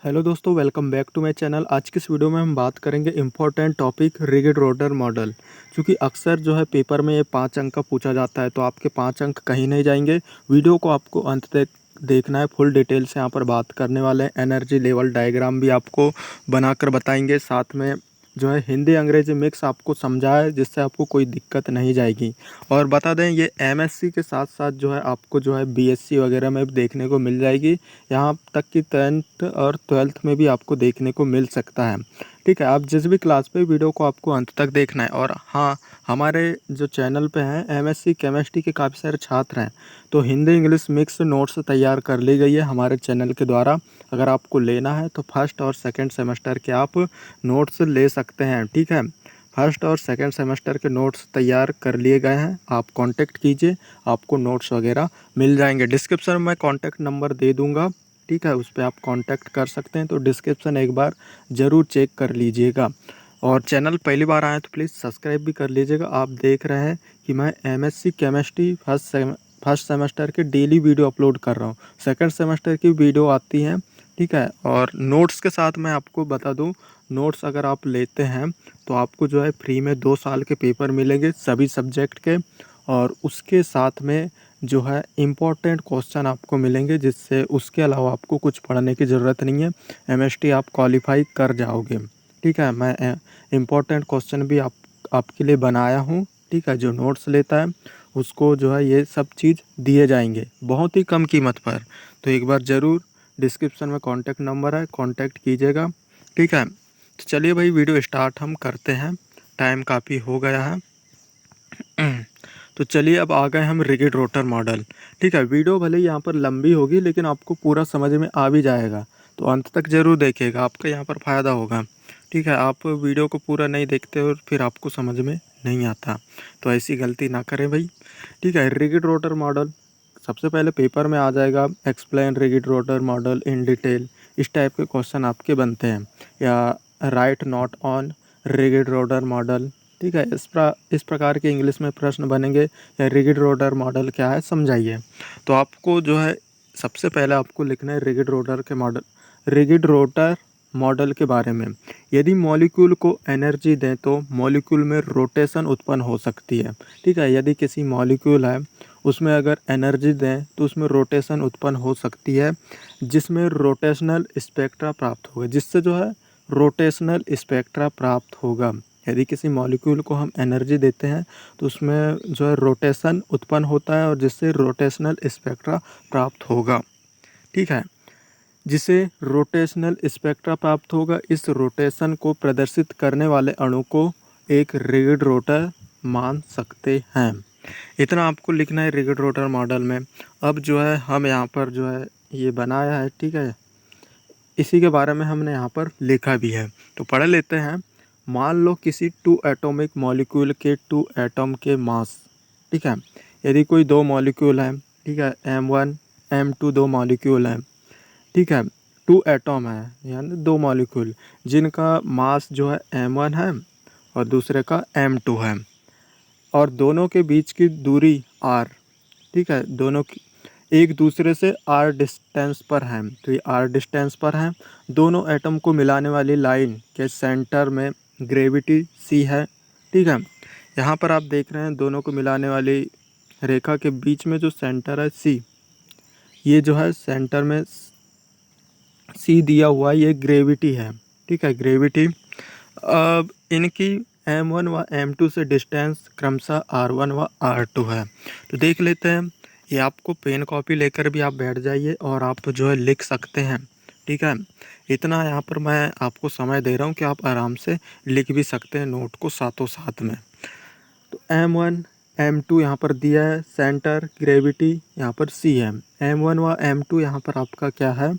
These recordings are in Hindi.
हेलो दोस्तों, welcome back to my channel. आज की इस वीडियो में हम बात करेंगे important topic rigid rotor model. क्योंकि अक्सर जो है पेपर में ये 5 अंक का पूछा जाता है, तो आपके 5 अंक कहीं नहीं जाएंगे। वीडियो को आपको अंत तक देखना है। फुल डिटेल से यहाँ पर बात करने वाले हैं। एनर्जी लेवल डायग्राम भी आपको बनाकर बताएंगे। साथ में जो है हिंदी अंग्रेजी मिक्स आपको समझाया है, जिससे आपको कोई दिक्कत नहीं जाएगी। और बता दें, ये एमएससी के साथ साथ जो है आपको जो है बीएससी वगैरह में भी देखने को मिल जाएगी। यहाँ तक कि 10th और 12th में भी आपको देखने को मिल सकता है। ठीक है, आप जिस भी क्लास पे वीडियो को आपको अंत तक देखना है। और हाँ, हमारे जो चैनल पे हैं एमएससी केमिस्ट्री के काफ़ी सारे छात्र हैं, तो हिंदी इंग्लिश मिक्स नोट्स तैयार कर ली गई है हमारे चैनल के द्वारा। अगर आपको लेना है तो फर्स्ट और सेकेंड सेमेस्टर के आप नोट्स ले सकते हैं। ठीक है, फर्स्ट और सेकेंड सेमेस्टर के नोट्स तैयार कर लिए गए हैं। आप कांटेक्ट कीजिए, आपको नोट्स वगैरह मिल जाएंगे। डिस्क्रिप्शन में कांटेक्ट नंबर दे दूंगा। ठीक है, उस पर आप कांटेक्ट कर सकते हैं। तो डिस्क्रिप्शन एक बार ज़रूर चेक कर लीजिएगा। और चैनल पहली बार आए तो प्लीज़ सब्सक्राइब भी कर लीजिएगा। आप देख रहे हैं कि मैं एमएससी केमिस्ट्री फर्स्ट सेमेस्टर के डेली वीडियो अपलोड कर रहा हूँ। सेकंड सेमेस्टर की वीडियो आती है। ठीक है, और नोट्स के साथ मैं आपको बता दूँ, नोट्स अगर आप लेते हैं तो आपको जो है फ्री में 2 साल के पेपर मिलेंगे सभी सब्जेक्ट के। और उसके साथ में जो है इम्पोर्टेंट क्वेश्चन आपको मिलेंगे, जिससे उसके अलावा आपको कुछ पढ़ने की ज़रूरत नहीं है। एमएसटी आप क्वालिफाई कर जाओगे। ठीक है, मैं इम्पोर्टेंट क्वेश्चन भी आपके लिए बनाया हूँ। ठीक है, जो नोट्स लेता है उसको जो है ये सब चीज़ दिए जाएंगे बहुत ही कम कीमत पर। तो एक बार ज़रूर डिस्क्रिप्शन में कॉन्टैक्ट नंबर है, कॉन्टैक्ट कीजिएगा। ठीक है, तो चलिए भाई वीडियो स्टार्ट हम करते हैं। टाइम काफ़ी हो गया है। तो चलिए अब आ गए हम रिजिड रोटर मॉडल। ठीक है, वीडियो भले ही यहाँ पर लंबी होगी, लेकिन आपको पूरा समझ में आ भी जाएगा। तो अंत तक ज़रूर देखिएगा, आपका यहाँ पर फ़ायदा होगा। ठीक है, आप वीडियो को पूरा नहीं देखते और फिर आपको समझ में नहीं आता, तो ऐसी गलती ना करें भाई। ठीक है, रिजिड रोटर मॉडल सबसे पहले पेपर में आ जाएगा। Explain rigid rotor model in detail, इस टाइप के क्वेश्चन आपके बनते हैं। या right not on rigid rotor model. ठीक है, इस प्रकार के इंग्लिश में प्रश्न बनेंगे। या रिजिड रोटर मॉडल क्या है समझाइए। तो आपको जो है सबसे पहले आपको लिखना है रिजिड रोटर मॉडल के बारे में। यदि मॉलिक्यूल को एनर्जी दें तो मॉलिक्यूल में रोटेशन उत्पन्न हो सकती है। ठीक है, यदि किसी मॉलिक्यूल है उसमें अगर एनर्जी दें तो उसमें रोटेशन उत्पन्न हो सकती है, जिसमें रोटेशनल स्पेक्ट्रा प्राप्त होगा। जिससे जो है रोटेशनल स्पेक्ट्रा प्राप्त होगा। यदि किसी मॉलिक्यूल को हम एनर्जी देते हैं तो उसमें जो है रोटेशन उत्पन्न होता है, और जिससे रोटेशनल स्पेक्ट्रा प्राप्त होगा। ठीक है, जिसे रोटेशनल स्पेक्ट्रा प्राप्त होगा, इस रोटेशन को प्रदर्शित करने वाले अणु को एक रिजिड रोटर मान सकते हैं। इतना आपको लिखना है रिजिड रोटर मॉडल में। अब जो है हम यहाँ पर जो है ये बनाया है। ठीक है, इसी के बारे में हमने यहाँ पर लिखा भी है, तो पढ़ लेते हैं। मान लो किसी 2 एटॉमिक मॉलिक्यूल के 2 एटम के मास। ठीक है, यदि कोई 2 मॉलिक्यूल हैं। ठीक है, M1 M2 2 मॉलिक्यूल हैं। ठीक है, 2 एटम है, यानी 2 मॉलिक्यूल, जिनका मास जो है M1 है और दूसरे का M2 है। और दोनों के बीच की दूरी R। ठीक है, दोनों की एक दूसरे से R डिस्टेंस पर हैं। तो ये R डिस्टेंस पर हैं। दोनों एटम को मिलाने वाली लाइन के सेंटर में ग्रेविटी C है। ठीक है, यहाँ पर आप देख रहे हैं दोनों को मिलाने वाली रेखा के बीच में जो सेंटर है C, ये जो है सेंटर में C दिया हुआ, ये ग्रेविटी है। ठीक है, ग्रेविटी। अब इनकी M1 व M2 से डिस्टेंस क्रमशः R1 व R2 है। तो देख लेते हैं। ये आपको पेन कॉपी लेकर भी आप बैठ जाइए और आप जो है लिख सकते हैं। ठीक है, इतना यहाँ पर मैं आपको समय दे रहा हूँ कि आप आराम से लिख भी सकते हैं नोट को साथों साथ में। तो M1 M2 यहाँ पर दिया है। सेंटर ग्रेविटी यहाँ पर C है। M1 व M2 यहाँ पर आपका क्या है,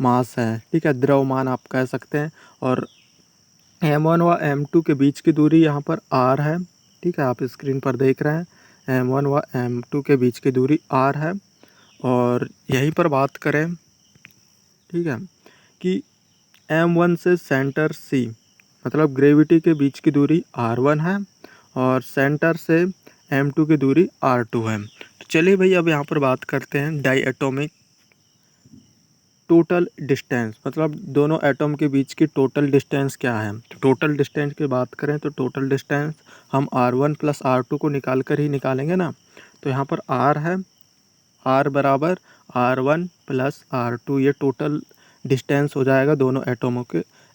मास है। ठीक है, द्रव्यमान आप कह सकते हैं। और M1 व M2 के बीच की दूरी यहाँ पर R है। ठीक है, आप स्क्रीन पर देख रहे हैं M1 व M2 के बीच की दूरी R है। और यहीं पर बात करें, ठीक है, कि M1 से सेंटर C, मतलब ग्रेविटी के बीच की दूरी R1 है और सेंटर से M2 की दूरी R2 है। तो चलिए भाई अब यहाँ पर बात करते हैं डाई एटॉमिक टोटल डिस्टेंस, मतलब दोनों एटम के बीच की टोटल डिस्टेंस क्या है। तो टोटल डिस्टेंस की बात करें तो टोटल डिस्टेंस हम R1 प्लस R2 को निकाल कर ही निकालेंगे ना। तो यहाँ पर R है, R बराबर R1 प्लस R2, ये टोटल डिस्टेंस हो जाएगा दोनों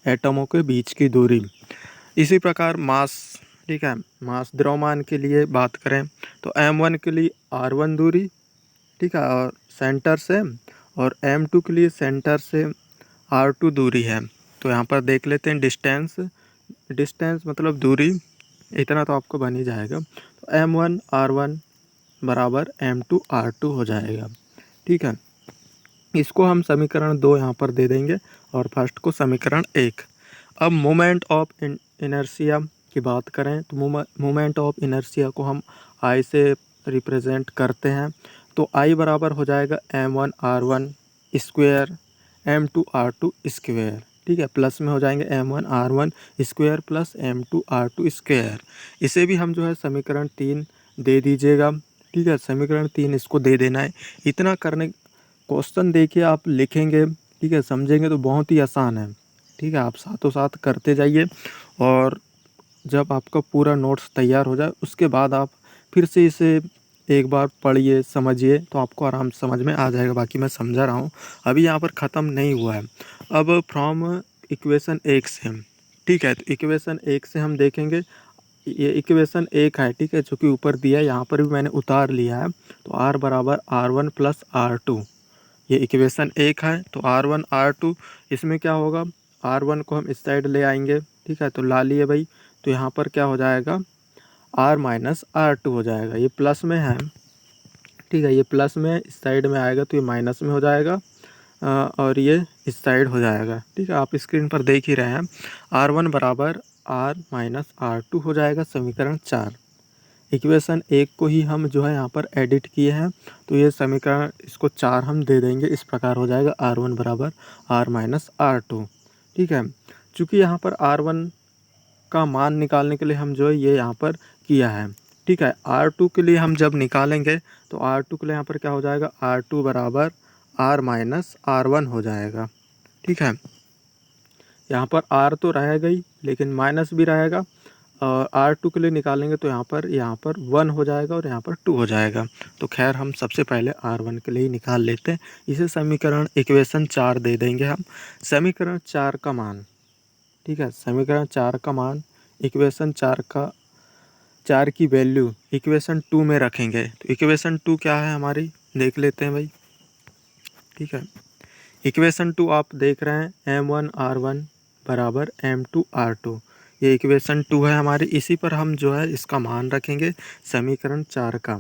एटमों के बीच की दूरी। इसी प्रकार मास, ठीक है, मास द्रव्यमान के लिए बात करें तो M1 के लिए R1 दूरी, ठीक है, और सेंटर से, और M2 के लिए सेंटर से R2 दूरी है। तो यहाँ पर देख लेते हैं डिस्टेंस, डिस्टेंस मतलब दूरी, इतना तो आपको बन ही जाएगा। तो M1 R1 बराबर M2 R2 हो जाएगा, ठीक है। इसको हम समीकरण 2 यहाँ पर दे देंगे और फर्स्ट को समीकरण 1। अब मोमेंट ऑफ इनर्शिया की बात करें तो मोमेंट ऑफ इनर्शिया को हम I से रिप्रेजेंट करते हैं। तो I बराबर हो जाएगा M1 R1 square M2 R2 square, ठीक है, प्लस में हो जाएंगे M1 R1 square plus M2 R2 square. इसे भी हम जो है समीकरण 3 दे दीजिएगा, ठीक है, समीकरण 3 इसको दे देना है। इतना करने, क्वेश्चन देखिए आप लिखेंगे, ठीक है, समझेंगे तो बहुत ही आसान है, ठीक है। आप साथों साथ करते जाइए और जब आपका पूरा नोट्स तैयार हो जाए उसके बाद आप फिर से इसे एक बार पढ़िए, समझिए, तो आपको आराम से समझ में आ जाएगा। बाकी मैं समझा रहा हूँ, अभी यहाँ पर ख़त्म नहीं हुआ है। अब फ्रॉम इक्वेशन 1 से, ठीक है, तो इक्वेशन 1 से हम देखेंगे, ये इक्वेशन 1 है, ठीक है, जो कि ऊपर दिया है, यहाँ पर भी मैंने उतार लिया है। तो R बराबर R1 प्लस R2, ये इक्वेशन 1 है। तो R1 R2, इसमें क्या होगा, R1 को हम इस साइड ले आएंगे, ठीक है, तो ला लिए भाई। तो यहाँ पर क्या हो जाएगा, R माइनस R2 हो जाएगा, ये प्लस में है, ठीक है, ये प्लस में इस साइड में आएगा तो ये माइनस में हो जाएगा, और ये इस साइड हो जाएगा, ठीक है, आप स्क्रीन पर देख ही रहे हैं। R1 बराबर R माइनस R2 हो जाएगा, समीकरण 4। इक्वेशन 1 को ही हम जो है यहाँ पर एडिट किए हैं, तो ये समीकरण इसको 4 हम दे देंगे, इस प्रकार हो जाएगा R1 बराबर R माइनस R2, ठीक है। चूँकि यहाँ पर R1 का मान निकालने के लिए हम जो है ये यहाँ पर किया है, ठीक है। R2 के लिए हम जब निकालेंगे तो R2 के लिए यहाँ पर क्या हो जाएगा, R2 बराबर R माइनस R1 हो जाएगा, ठीक है। यहाँ पर R तो रहेगा ही लेकिन माइनस भी रहेगा, और R2 के लिए निकालेंगे तो यहाँ पर 1 हो जाएगा और यहाँ पर 2 हो जाएगा। तो खैर हम सबसे पहले R1 के लिए ही निकाल लेते हैं। इसे समीकरण इक्वेशन 4 दे देंगे हम। समीकरण 4 का मान, ठीक है, समीकरण 4 का मान इक्वेशन 4 की वैल्यू इक्वेशन 2 में रखेंगे। तो इक्वेशन 2 क्या है हमारी, देख लेते हैं भाई, ठीक है। इक्वेशन 2 आप देख रहे हैं M1 R1 बराबर M2 R2, ये इक्वेशन 2 है हमारी। इसी पर हम जो है इसका मान रखेंगे समीकरण 4 का।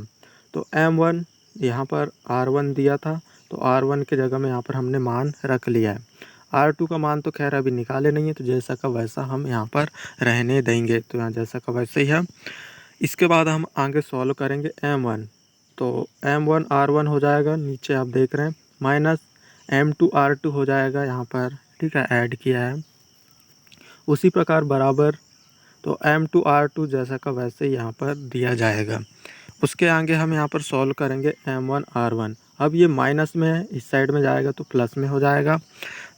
तो M1 यहाँ पर R1 दिया था, तो R1 के जगह में यहाँ पर हमने मान रख लिया है। R2 का मान तो खैर अभी निकाले नहीं है, तो जैसा का वैसा हम यहाँ पर रहने देंगे, तो यहाँ जैसा का वैसे ही है। इसके बाद हम आगे सॉल्व करेंगे M1, तो M1 R1 हो जाएगा, नीचे आप देख रहे हैं, माइनस M2 R2 हो जाएगा यहाँ पर, ठीक है, ऐड किया है। उसी प्रकार बराबर, तो M2 R2 जैसा का वैसे ही यहाँ पर दिया जाएगा। उसके आगे हम यहाँ पर सॉल्व करेंगे M1 R1। अब ये माइनस में है, इस साइड में जाएगा तो प्लस में हो जाएगा।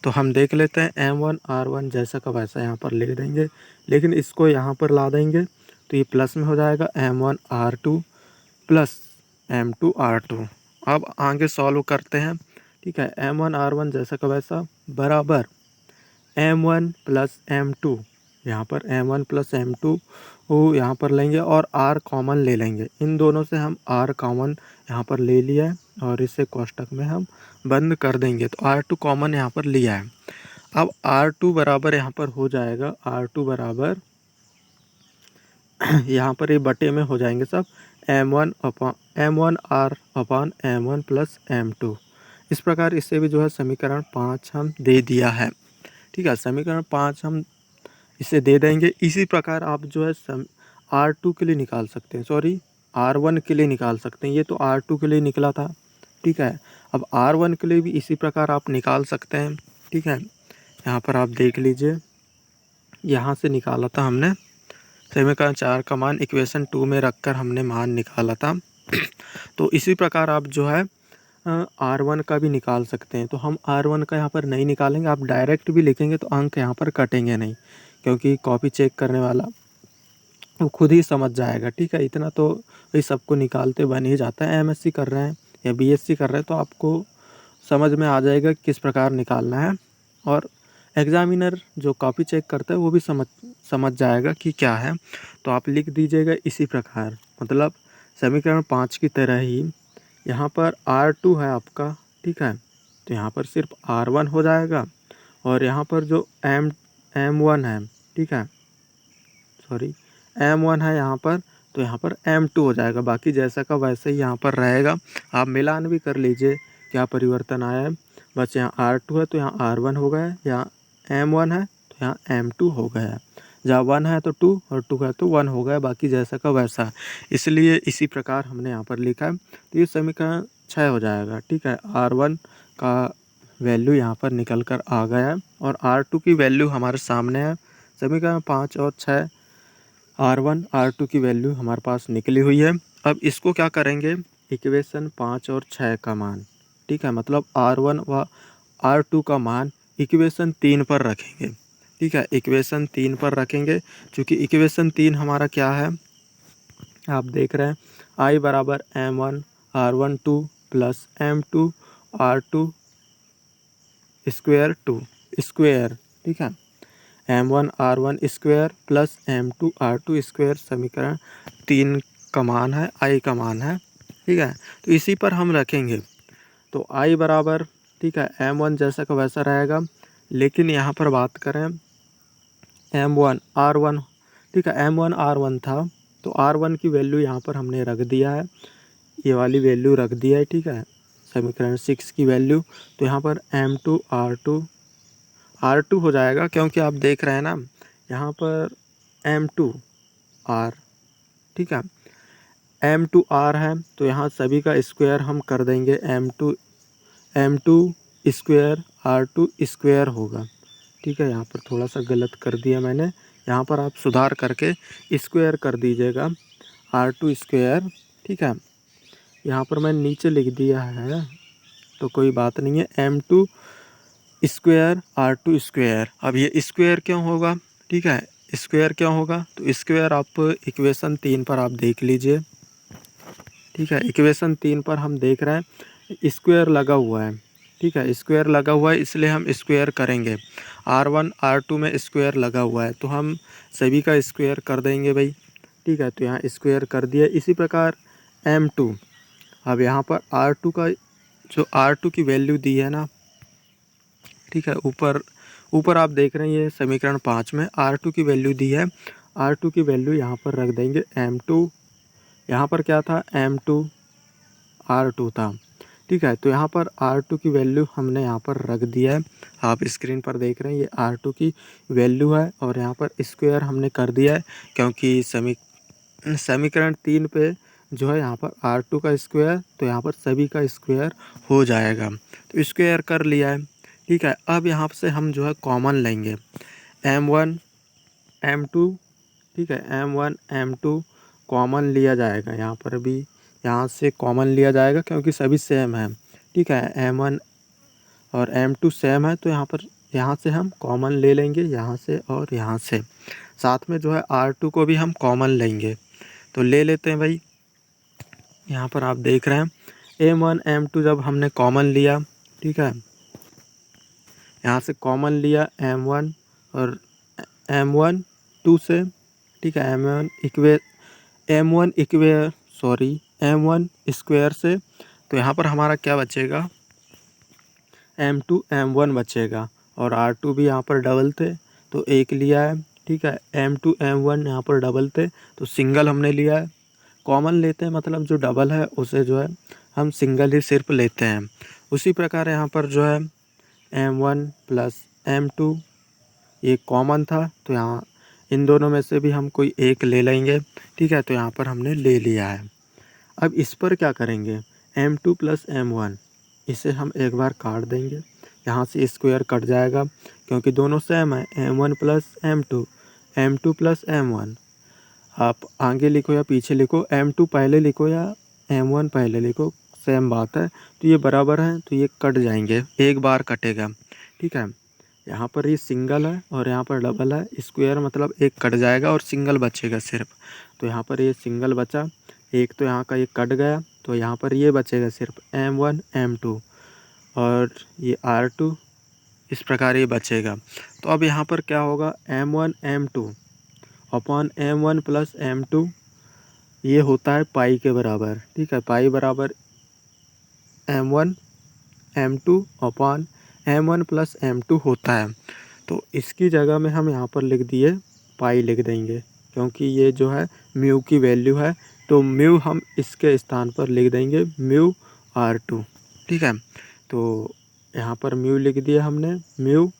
तो हम देख लेते हैं M1 R1 जैसा का वैसा यहाँ पर लिख देंगे, लेकिन इसको यहाँ पर ला देंगे तो ये प्लस में हो जाएगा M1 R2 plus M2 R2। अब आगे सॉल्व करते हैं, ठीक है, M1 R1 जैसा का वैसा बराबर M1 प्लस M2, यहाँ पर M1 प्लस M2 यहाँ पर लेंगे और R कॉमन ले लेंगे। इन दोनों से हम R कॉमन यहाँ पर ले लिया है और इसे कोष्टक में हम बंद कर देंगे। तो R2 कॉमन यहाँ पर लिया है। अब R2 बराबर यहाँ पर हो जाएगा, R2 बराबर यहाँ पर ये बटे में हो जाएंगे सब M1 R अपान M1 प्लस M2। इस प्रकार इससे भी जो है समीकरण 5 हम दे दिया है, ठीक है, समीकरण 5 हम इसे दे देंगे। इसी प्रकार आप जो है R2 के लिए निकाल सकते हैं, सॉरी R1 के लिए निकाल सकते हैं। ये तो R2 के लिए निकला था, ठीक है। अब R1 के लिए भी इसी प्रकार आप निकाल सकते हैं, ठीक है। यहाँ पर आप देख लीजिए, यहाँ से निकाला था हमने समीकरण 4 का मान, इक्वेशन 2 में रखकर हमने मान निकाला था। तो इसी प्रकार आप जो है R1 का भी निकाल सकते हैं। तो हम R1 का यहाँ पर नहीं निकालेंगे, आप डायरेक्ट भी लिखेंगे तो अंक यहाँ पर कटेंगे नहीं, क्योंकि कॉपी चेक करने वाला वो खुद ही समझ जाएगा। ठीक है, इतना तो भाई सबको निकालते बन ही जाता है। MSc कर रहे हैं या BSc कर रहे हैं तो आपको समझ में आ जाएगा किस प्रकार निकालना है, और एग्ज़ामिनर जो कॉपी चेक करता है वो भी समझ जाएगा कि क्या है। तो आप लिख दीजिएगा इसी प्रकार, मतलब समीकरण 5 की तरह ही यहाँ पर R2 है आपका। ठीक है, तो यहाँ पर सिर्फ R1 हो जाएगा, और यहाँ पर जो M1 है, ठीक है, सॉरी M1 है यहाँ पर, तो यहाँ पर M2 हो जाएगा। बाकी जैसा का वैसे ही यहाँ पर रहेगा। आप मिलान भी कर लीजिए क्या परिवर्तन आया है। बस यहाँ R2 है तो यहाँ R1 हो गया है, यहाँ M1 है तो यहाँ M2 हो गया है। जहाँ 1 है तो 2 और 2 है तो 1 हो गया, बाकी जैसा का वैसा। इसलिए इसी प्रकार हमने यहाँ पर लिखा है। तो ये समीकरण 6 हो जाएगा। ठीक है, R1 का वैल्यू यहाँ पर निकल कर आ गया है, और R2 की वैल्यू हमारे सामने है। समीकरण 5 और 6, R1 R2 की वैल्यू हमारे पास निकली हुई है। अब इसको क्या करेंगे, इक्वेशन 5 और 6 का मान, ठीक है, मतलब R1 व R2 का मान इक्वेशन 3 पर रखेंगे। ठीक है, इक्वेशन 3 पर रखेंगे, क्योंकि इक्वेशन 3 हमारा क्या है, आप देख रहे हैं I बराबर M1 R12 plus M2 R2 square 2 square. ठीक है, M1 R1 square plus M2 R2 square समीकरण 3 का मान है, I का मान है। ठीक है, तो इसी पर हम रखेंगे। तो I बराबर, ठीक है, M1 जैसा का वैसा रहेगा, लेकिन यहाँ पर बात करें M1 R1, ठीक है, M1 R1 था तो R1 की वैल्यू यहाँ पर हमने रख दिया है, ये वाली वैल्यू रख दिया है। ठीक है, समीकरण 6 की वैल्यू। तो यहाँ पर M2 R2 हो जाएगा, क्योंकि आप देख रहे हैं ना यहाँ पर M2 R, ठीक है, M2 R है तो यहाँ सभी का स्क्वायर हम कर देंगे, M2 स्क्वायर R2 स्क्वायर होगा। ठीक है, यहाँ पर थोड़ा सा गलत कर दिया मैंने, यहाँ पर आप सुधार करके स्क्वायर कर दीजिएगा R2 स्क्वायर। ठीक है, यहाँ पर मैं नीचे लिख दिया है तो कोई बात नहीं है, M2 स्क्वायर R2 स्क्वायर। अब ये स्क्वायर क्यों होगा, ठीक है, स्क्वायर क्यों होगा, तो स्क्वायर आप इक्वेशन 3 पर आप देख लीजिए। ठीक है, इक्वेशन 3 पर हम देख रहे हैं स्क्वायर लगा हुआ है। ठीक है, स्क्वायर लगा हुआ है इसलिए हम स्क्वायर करेंगे। R1 R2 में स्क्वायर लगा हुआ है तो हम सभी का स्क्वायर कर देंगे भाई। ठीक है, तो यहाँ स्क्वायर कर दिया। इसी प्रकार M2, अब यहाँ पर R2 का जो R2 की वैल्यू दी है ना, ठीक है, ऊपर आप देख रहे हैं ये समीकरण 5 में R2 की वैल्यू दी है। R2 की वैल्यू यहाँ पर रख देंगे M2, यहाँ पर क्या था M2 R2 था। ठीक है, तो यहाँ पर R2 की वैल्यू हमने यहाँ पर रख दिया है, आप स्क्रीन पर देख रहे हैं ये R2 की वैल्यू है, और यहाँ पर स्क्वायर हमने कर दिया है, क्योंकि समीकरण 3 पे जो है यहाँ पर R2 का स्क्वायर, तो यहाँ पर सभी का स्क्वायर हो जाएगा, तो स्क्वायर कर लिया है। ठीक है, अब यहाँ से हम जो है कॉमन लेंगे M1 M2, ठीक है, M1 M2 कॉमन लिया जाएगा, यहाँ पर भी यहाँ से कॉमन लिया जाएगा क्योंकि सभी सेम है। ठीक है, M1 और M2 सेम है तो यहाँ से हम कॉमन ले लेंगे, यहाँ से और यहाँ से, साथ में जो है R2 को भी हम कॉमन लेंगे। तो ले लेते हैं भाई, यहाँ पर आप देख रहे हैं M1 M2 जब हमने कॉमन लिया, ठीक है, यहाँ से कॉमन लिया M1 और M1 2 से, ठीक है, M1 स्क्वायर से, तो यहाँ पर हमारा क्या बचेगा, M2 M1 बचेगा, और R2 भी यहाँ पर डबल थे तो एक लिया है। ठीक है, M2 M1 यहाँ पर डबल थे तो सिंगल हमने लिया है। कॉमन लेते हैं मतलब जो डबल है उसे जो है हम सिंगल ही सिर्फ लेते हैं। उसी प्रकार यहाँ पर जो है M1 प्लस M2 ये कॉमन था तो यहाँ इन दोनों में से भी हम कोई एक ले लेंगे। ठीक है, तो यहाँ पर हमने ले लिया है। अब इस पर क्या करेंगे, M2 प्लस M1 इसे हम एक बार काट देंगे, यहाँ से स्क्वायर कट जाएगा क्योंकि दोनों सेम है, M1 plus M2 M2 plus M1। आप आगे लिखो या पीछे लिखो, M2 पहले लिखो या M1 पहले लिखो, सेम बात है। तो ये बराबर है तो ये कट जाएंगे, एक बार कटेगा, ठीक है। यहाँ पर ये सिंगल है और यहाँ पर डबल है, स्क्वायर मतलब एक कट जाएगा और सिंगल बचेगा सिर्फ। तो यहाँ पर ये सिंगल बचा, एक तो यहाँ का ये कट गया, तो यहाँ पर ये बचेगा सिर्फ M1 M2 और ये R2, इस प्रकार ये बचेगा। तो अब यहाँ पर क्या होगा, M1 M2 upon M1 plus M2 ये होता है पाई के बराबर, ठीक है। पाई बराबर M1 M2 upon M1 plus M2 होता है। तो इसकी जगह में हम यहाँ पर लिख दिए पाई लिख देंगे, क्योंकि ये जो है म्यू की वैल्यू है, तो म्यू हम इसके स्थान पर लिख देंगे म्यू R2, ठीक है। तो यहाँ पर म्यू लिख दिया हमने, म्यू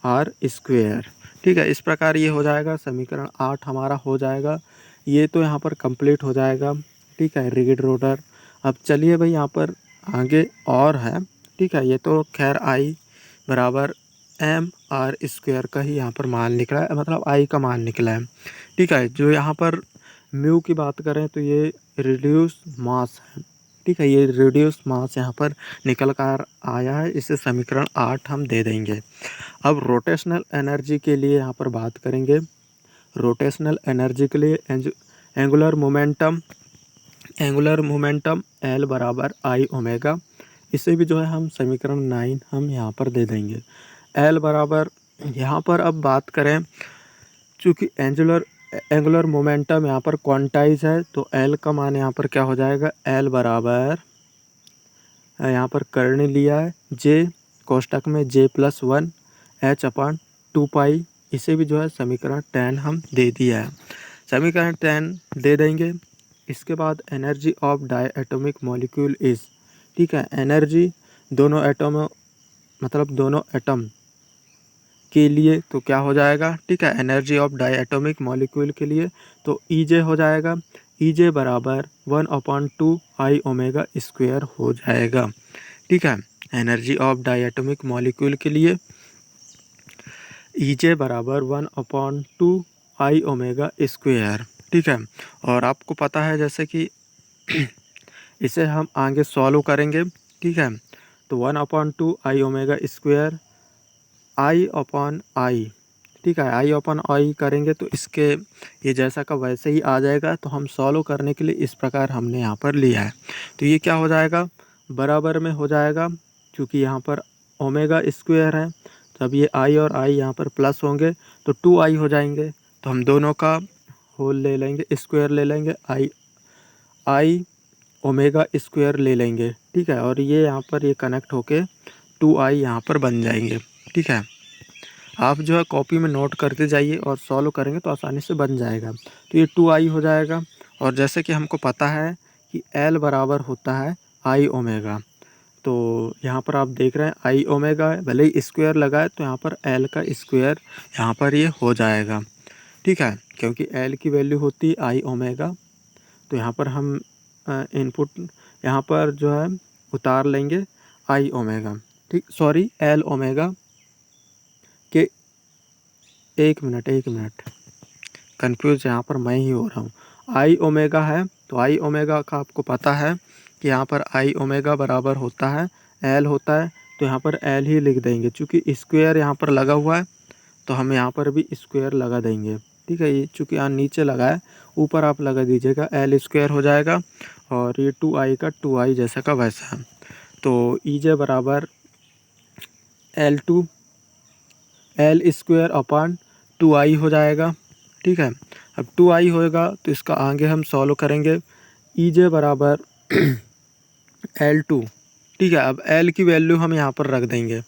आर स्क्वेयर, ठीक है। इस प्रकार ये हो जाएगा, समीकरण 8 हमारा हो जाएगा। ये तो यहाँ पर कंप्लीट हो जाएगा, ठीक है, रिजिड रोटर। अब चलिए भाई यहाँ पर आगे और है, ठीक है। ये तो खैर आई बराबर एम आर स्क्वेयर का ही यहाँ पर मान निकला है, मतलब आई का मान निकला है, ठीक है। जो यहाँ पर म्यू की बात करें तो ये रिड्यूस मास है, ठीक है। ये रिड्यूस मास यहाँ पर निकल कर आया है, इसे समीकरण 8 हम दे देंगे। अब रोटेशनल एनर्जी के लिए यहाँ पर बात करेंगे। रोटेशनल एनर्जी के लिए एंगुलर मोमेंटम एल बराबर आई ओमेगा, इसे भी जो है हम समीकरण 9 हम यहाँ पर दे देंगे। एल बराबर यहाँ पर अब बात करें, चूँकि एंगुलर मोमेंटम यहाँ पर क्वांटाइज है, तो एल का मान यहाँ पर क्या हो जाएगा, एल बराबर यहाँ पर करने लिया है जे कोष्टक में J+1 h/2 पाई, इसे भी जो है समीकरण 10 हम दे दिया है। समीकरण 10 दे देंगे। इसके बाद एनर्जी ऑफ डायएटॉमिक मॉलिक्यूल इज़, ठीक है। एनर्जी दोनों एटम के लिए तो क्या हो जाएगा, ठीक है, एनर्जी ऑफ डायएटॉमिक मॉलिक्यूल के लिए तो EJ हो जाएगा, EJ बराबर 1/2 आई ओमेगा स्क्वायर हो जाएगा, ठीक है। एनर्जी ऑफ डायएटॉमिक मॉलिक्यूल के लिए EJ बराबर 1/2 आई ओमेगा स्क्वायर, ठीक है। और आपको पता है जैसे कि इसे हम आगे सॉल्व करेंगे, ठीक है। तो 1/2 आई ओमेगा स्क्वायर I/I, ठीक है, I/I करेंगे तो इसके ये जैसा का वैसे ही आ जाएगा। तो हम सॉल्व करने के लिए इस प्रकार हमने यहाँ पर लिया है। तो ये क्या हो जाएगा, बराबर में हो जाएगा, क्योंकि यहाँ पर ओमेगा स्क्वायर है, तब ये I और I यहाँ पर प्लस होंगे तो 2I हो जाएंगे। तो हम दोनों का होल ले लेंगे, स्क्वायर ले लेंगे, I ओमेगा स्क्वायर ले लेंगे, ठीक है। और ये यहाँ पर ये कनेक्ट होके 2I यहाँ पर बन जाएंगे, ठीक है। आप जो है कॉपी में नोट करते जाइए और सॉल्व करेंगे तो आसानी से बन जाएगा। तो ये 2I हो जाएगा। और जैसे कि हमको पता है कि L बराबर होता है I ओमेगा, तो यहाँ पर आप देख रहे हैं आई ओमेगा है, भले ही स्क्वायर लगा है तो यहाँ पर एल का स्क्वायर यहाँ पर ये हो जाएगा, ठीक है, क्योंकि एल की वैल्यू होती है आई ओमेगा। तो यहाँ पर हम इनपुट यहाँ पर जो है उतार लेंगे आई ओमेगा, ठीक, सॉरी एल ओमेगा के, एक मिनट कंफ्यूज यहाँ पर मैं ही हो रहा हूँ। आई ओमेगा है तो आई ओमेगा का आपको पता है कि यहाँ पर आई ओमेगा बराबर होता है एल होता है, तो यहाँ पर एल ही लिख देंगे। चूँकि स्क्वायर यहाँ पर लगा हुआ है तो हम यहाँ पर भी स्क्वायर लगा देंगे, ठीक है। ये चूँकि यहाँ नीचे लगा है, ऊपर आप लगा दीजिएगा, एल स्क्वायर हो जाएगा। और ये 2I का 2I जैसा का वैसा है। तो EJ बराबर एल स्क्वायर अपॉन 2I हो जाएगा, ठीक है। अब 2I होएगा तो इसका आगे हम सॉल्व करेंगे। EJ बराबर L2, ठीक है। अब L की वैल्यू हम यहाँ पर रख देंगे,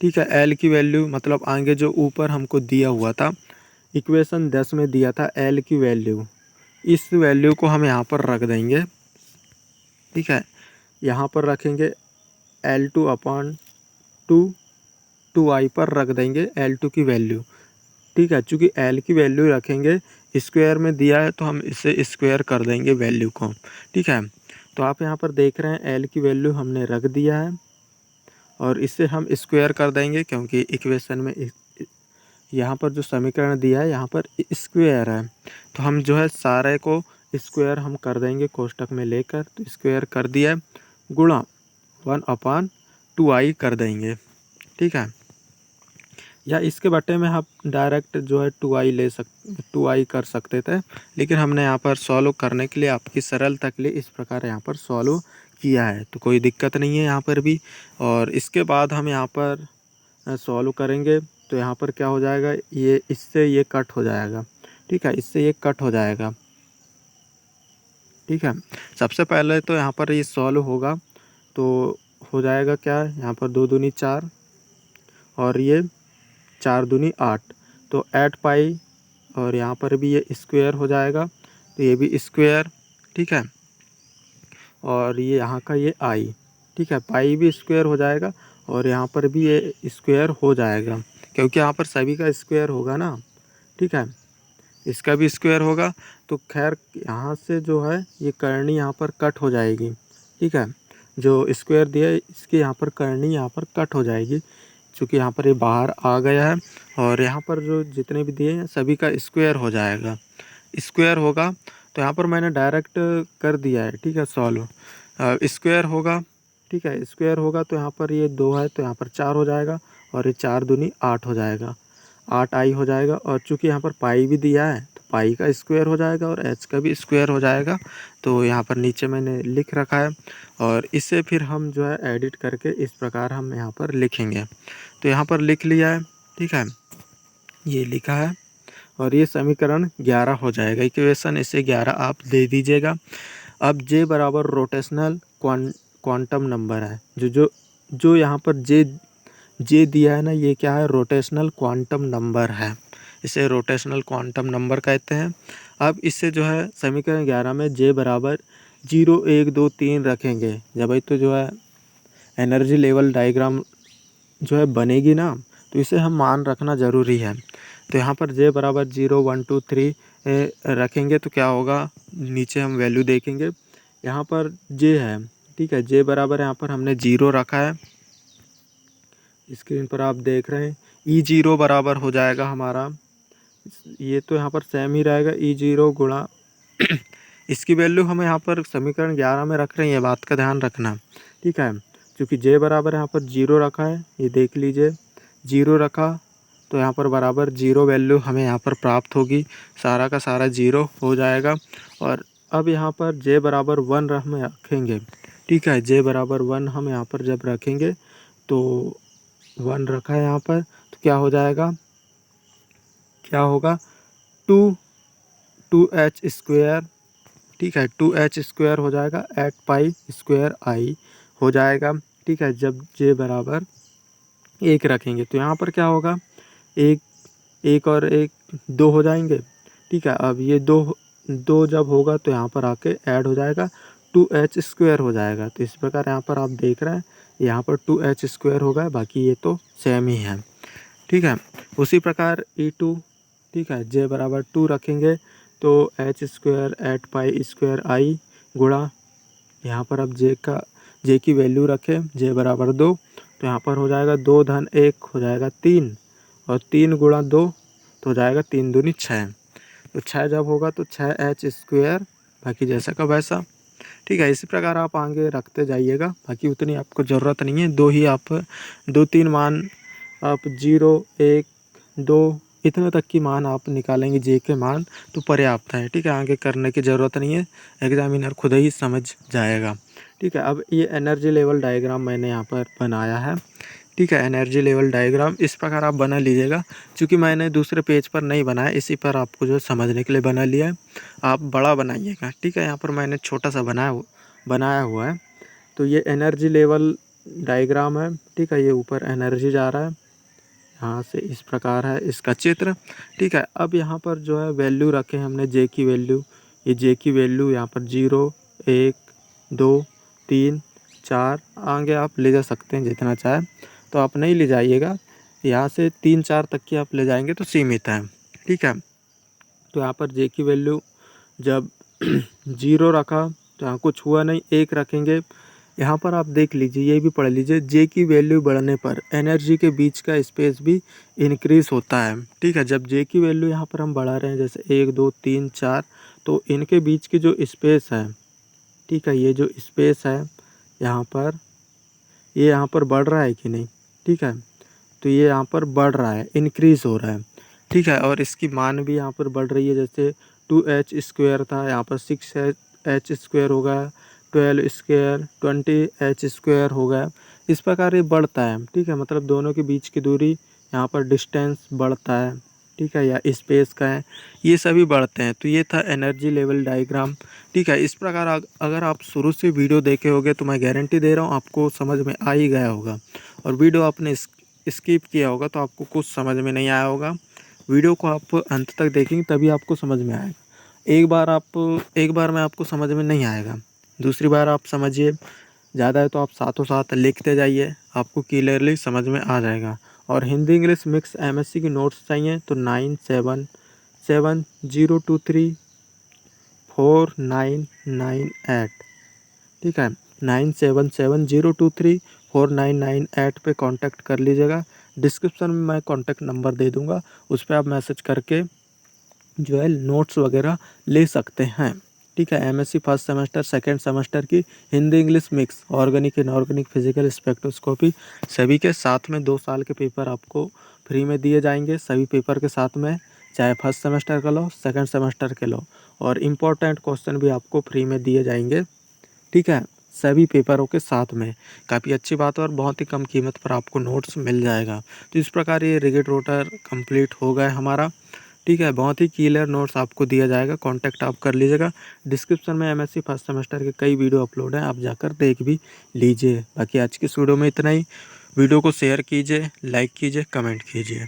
ठीक है। L की वैल्यू मतलब आगे जो ऊपर हमको दिया हुआ था, इक्वेशन 10 में दिया था L की वैल्यू, इस वैल्यू को हम यहाँ पर रख देंगे, ठीक है। यहाँ पर रखेंगे L2/2 2I पर रख देंगे L2 की वैल्यू, ठीक है। चूँकि L की वैल्यू रखेंगे, स्क्वायर में दिया है तो हम इसे स्क्वायर कर देंगे वैल्यू को, ठीक है। तो आप यहाँ पर देख रहे हैं L की वैल्यू हमने रख दिया है और इसे हम स्क्वायर कर देंगे, क्योंकि इक्वेशन में यहाँ पर जो समीकरण दिया है यहाँ पर स्क्वायर है, तो हम जो है सारे को स्क्वायर हम कर देंगे कोष्टक में लेकर, तो स्क्वायर कर दिया गुणा 1/2i कर देंगे, ठीक है। या इसके बटे में आप डायरेक्ट जो है 2i कर सकते थे, लेकिन हमने यहाँ पर सॉल्व करने के लिए आपकी सरलता के लिए इस प्रकार यहाँ पर सॉल्व किया है, तो कोई दिक्कत नहीं है यहाँ पर भी। और इसके बाद हम यहाँ पर सॉल्व करेंगे तो यहाँ पर क्या हो जाएगा, ये इससे ये कट हो जाएगा, ठीक है, इससे ये कट हो जाएगा, ठीक है। सबसे पहले तो यहाँ पर ये सॉल्व होगा तो हो जाएगा क्या, यहाँ पर 2 दूनी 4 और ये 4 दूनी 8, तो 8 पाई, और यहाँ पर भी ये स्क्वायर हो जाएगा, तो ये भी स्क्वायर, ठीक है। और ये यहाँ का ये आई, ठीक है, पाई भी स्क्वायर हो जाएगा, और यहाँ पर भी ये स्क्वायर हो जाएगा, क्योंकि यहाँ पर सभी का स्क्वायर होगा ना, ठीक है, इसका भी स्क्वायर होगा। तो खैर यहाँ से जो है ये करनी यहाँ पर कट हो जाएगी, ठीक है, जो स्क्वायर दिया है इसके यहाँ पर करनी यहाँ पर कट हो जाएगी, क्योंकि यहाँ पर ये बाहर आ गया है, और यहाँ पर जो जितने भी दिए हैं सभी का स्क्वायर हो जाएगा, स्क्वायर होगा। तो यहाँ पर मैंने डायरेक्ट कर दिया है, ठीक है, सॉल्व। स्क्वायर होगा, ठीक है, स्क्वायर होगा तो यहाँ पर ये 2 है तो यहाँ पर 4 हो जाएगा, और ये 4 दूनी 8 हो जाएगा, 8i हो जाएगा। और चूँकि यहाँ पर पाई भी दिया है तो पाई का स्क्वायर हो जाएगा और h का भी स्क्वायर हो जाएगा, तो यहाँ पर नीचे मैंने लिख रखा है। और इसे फिर हम जो है एडिट करके इस प्रकार हम यहाँ पर लिखेंगे, तो यहाँ पर लिख लिया है, ठीक है, ये लिखा है, और ये समीकरण 11 हो जाएगा, इक्वेशन इसे 11 आप दे दीजिएगा। अब जे बराबर रोटेशनल क्वांटम नंबर है, जो यहाँ पर जे दिया है ना, ये क्या है, रोटेशनल क्वांटम नंबर है, इसे रोटेशनल क्वांटम नंबर कहते हैं। अब इससे जो है समीकरण 11 में जे बराबर 0 1 2 3 रखेंगे, जब भाई तो जो है एनर्जी लेवल डायग्राम जो है बनेगी ना, तो इसे हम मान रखना ज़रूरी है। तो यहाँ पर जे बराबर 0 1 2 3 रखेंगे तो क्या होगा, नीचे हम वैल्यू देखेंगे, यहाँ पर जे है, ठीक है, जे बराबर यहाँ पर हमने 0 रखा है, स्क्रीन पर आप देख रहे हैं। E0 बराबर हो जाएगा हमारा, ये तो यहाँ पर सेम ही रहेगा, E0 गुणा इसकी वैल्यू हमें यहाँ पर समीकरण 11 में रख रहे हैं, ये बात का ध्यान रखना, ठीक है। क्योंकि जे बराबर यहाँ पर 0 रखा है, ये देख लीजिए 0 रखा, तो यहाँ पर बराबर 0 वैल्यू हमें यहाँ पर प्राप्त होगी, सारा का सारा 0 हो जाएगा। और अब यहाँ पर जे बराबर 1 हम रखेंगे, ठीक है, जे बराबर 1 हम यहाँ पर जब रखेंगे तो 1 रखा है यहाँ पर, तो क्या हो जाएगा, क्या होगा, 2h स्क्वायर, ठीक है, 2h स्क्वायर हो जाएगा, 8 पाई स्क्वायर आई हो जाएगा, ठीक है। जब जे बराबर 1 रखेंगे तो यहाँ पर क्या होगा, एक और एक 2 हो जाएंगे, ठीक है। अब ये दो जब होगा तो यहाँ पर आके ऐड हो जाएगा, 2h स्क्वायर हो जाएगा। तो इस प्रकार यहाँ पर आप देख रहे हैं, यहाँ पर 2h स्क्वायर होगा, बाकी ये तो सेम ही है, ठीक है। उसी प्रकार E2, ठीक है, जे बराबर 2 रखेंगे तो h स्क्वायर 8 पाई स्क्वायर आई गुणा, यहाँ पर अब जे की वैल्यू रखें, जे बराबर 2, तो यहाँ पर हो जाएगा 2 धन 1 हो जाएगा 3, और 3 गुणा 2 तो हो जाएगा 3 दूनी 6, तो 6 जब होगा तो 6h स्क्वायर, बाकी जैसा का वैसा, ठीक है। इसी प्रकार आप आगे रखते जाइएगा, बाकी उतनी आपको ज़रूरत नहीं है, 2 ही आप 2-3 मान आप 0 1 2 इतने तक की मान आप निकालेंगे, जे के मान तो पर्याप्त है, ठीक है, आगे करने की ज़रूरत नहीं है, एग्जामिनर खुद ही समझ जाएगा, ठीक है। अब ये एनर्जी लेवल डायग्राम मैंने यहाँ पर बनाया है, ठीक है, एनर्जी लेवल डायग्राम इस प्रकार आप बना लीजिएगा, क्योंकि मैंने दूसरे पेज पर नहीं बनाया, इसी पर आपको जो समझने के लिए बना लिया है, आप बड़ा बनाइएगा, ठीक है। यहाँ पर मैंने छोटा सा बनाया हुआ है। तो ये एनर्जी लेवल डायग्राम है, ठीक है, ये ऊपर एनर्जी जा रहा है, यहाँ से इस प्रकार है इसका चित्र, ठीक है। अब यहाँ पर जो है वैल्यू रखे हमने जे की वैल्यू, ये जे की वैल्यू यहाँ पर 0 1 2 3 4 आगे आप ले जा सकते हैं जितना चाहे, तो आप नहीं ले जाइएगा, यहाँ से 3 4 तक की आप ले जाएंगे तो सीमित है, ठीक है। तो यहाँ पर जे की वैल्यू जब 0 रखा तो यहाँ कुछ हुआ नहीं, 1 रखेंगे, यहाँ पर आप देख लीजिए, ये भी पढ़ लीजिए, जे की वैल्यू बढ़ने पर एनर्जी के बीच का स्पेस भी इंक्रीज होता है। ठीक है, जब जे की वैल्यू यहाँ पर हम बढ़ा रहे हैं जैसे 1 2 3 4, तो इनके बीच की जो स्पेस है, ठीक है, ये जो स्पेस है यहाँ पर, ये यहाँ पर बढ़ रहा है कि नहीं, ठीक है, तो ये यहाँ पर बढ़ रहा है, इंक्रीज़ हो रहा है। ठीक है, और इसकी मान भी यहाँ पर बढ़ रही है, जैसे 2h² था, यहाँ पर 6h² हो गया, 12² 20h² हो गया। इस प्रकार ये बढ़ता है। ठीक है, मतलब दोनों के बीच की दूरी, यहाँ पर डिस्टेंस बढ़ता है, ठीक है, या स्पेस का है, ये सभी बढ़ते हैं। तो ये था एनर्जी लेवल डायग्राम। ठीक है, इस प्रकार अगर आप शुरू से वीडियो देखे होगे तो मैं गारंटी दे रहा हूँ आपको समझ में आ ही गया होगा। और वीडियो आपने स्किप किया होगा तो आपको कुछ समझ में नहीं आया होगा। वीडियो को आप अंत तक देखेंगे तभी आपको समझ में आएगा। एक बार में आपको समझ में नहीं आएगा, दूसरी बार आप समझिए, ज़्यादा है तो आप साथों साथ लिखते जाइए, आपको क्लियरली समझ में आ जाएगा। और हिंदी इंग्लिश मिक्स एमएससी की नोट्स चाहिए तो 9770234998, ठीक है, 9770234998 पे कांटेक्ट कर लीजिएगा। डिस्क्रिप्शन में मैं कांटेक्ट नंबर दे दूंगा, उस पर आप मैसेज करके जो है नोट्स वगैरह ले सकते हैं। ठीक है, MSc first semester second semester की Hindi English mix, organic inorganic physical spectroscopy, सभी के साथ में 2 साल के पेपर आपको फ्री में दिए जाएंगे। सभी पेपर के साथ में, चाहे फर्स्ट सेमेस्टर का लो सेकंड सेमेस्टर के लो, और इम्पोर्टेंट क्वेश्चन भी आपको फ्री में दिए जाएंगे। ठीक है, सभी पेपरों के साथ में, काफ़ी अच्छी बात है और बहुत ही कम कीमत पर आपको नोट्स मिल जाएगा। तो इस प्रकार ये रिजिड रोटर कंप्लीट हो गया हमारा। ठीक है, बहुत ही क्लियर नोट्स आपको दिया जाएगा, कांटेक्ट आप कर लीजिएगा। डिस्क्रिप्शन में एमएससी फर्स्ट सेमेस्टर के कई वीडियो अपलोड हैं, आप जाकर देख भी लीजिए। बाकी आज की इस वीडियो में इतना ही। वीडियो को शेयर कीजिए, लाइक कीजिए, कमेंट कीजिए।